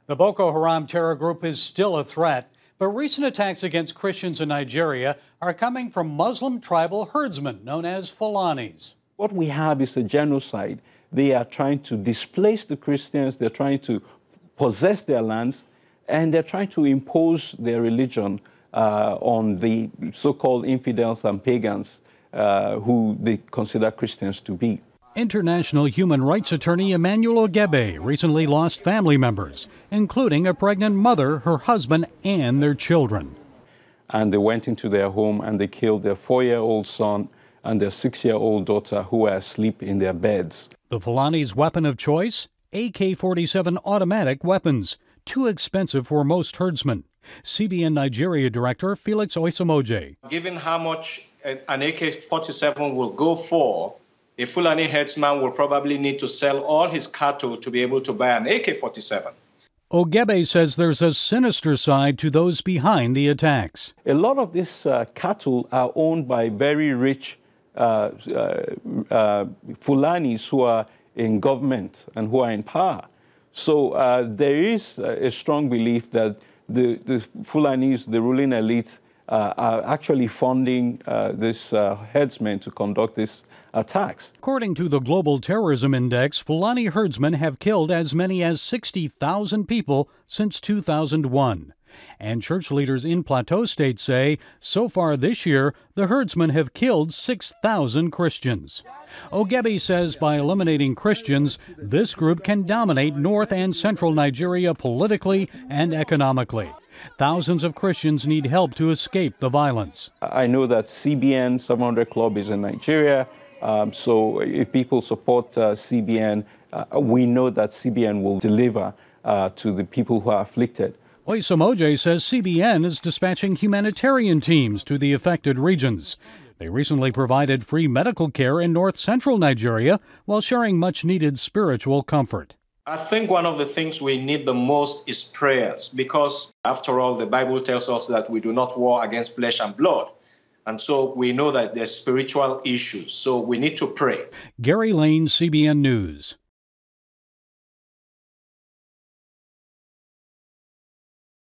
The Boko Haram terror group is still a threat, but recent attacks against Christians in Nigeria are coming from Muslim tribal herdsmen known as Fulanis. What we have is a genocide. They are trying to displace the Christians, they're trying to possess their lands, and they're trying to impose their religion on the so-called infidels and pagans who they consider Christians to be. International human rights attorney Emmanuel Ogebe recently lost family members, including a pregnant mother, her husband, and their children. And they went into their home and they killed their 4-year-old son and their 6-year-old daughter, who were asleep in their beds. The Fulani's weapon of choice? AK-47 automatic weapons, too expensive for most herdsmen. CBN Nigeria Director Felix Oisamoje. Given how much an AK-47 will go for, a Fulani herdsman will probably need to sell all his cattle to be able to buy an AK-47. Ogebe says there's a sinister side to those behind the attacks. A lot of these cattle are owned by very rich Fulanis who are in government and who are in power. So there is a strong belief that the Fulanis, the ruling elite, are actually funding these herdsmen to conduct these attacks. According to the Global Terrorism Index, Fulani herdsmen have killed as many as 60,000 people since 2001. And church leaders in Plateau State say so far this year, the herdsmen have killed 6,000 Christians. Ogebe says by eliminating Christians, this group can dominate north and central Nigeria politically and economically. Thousands of Christians need help to escape the violence. I know that CBN 700 Club is in Nigeria. So if people support CBN, we know that CBN will deliver to the people who are afflicted. Oisamoje says CBN is dispatching humanitarian teams to the affected regions. They recently provided free medical care in north central Nigeria while sharing much needed spiritual comfort. I think one of the things we need the most is prayers, because after all, the Bible tells us that we do not war against flesh and blood. And so we know that there's spiritual issues, so we need to pray. Gary Lane, CBN News.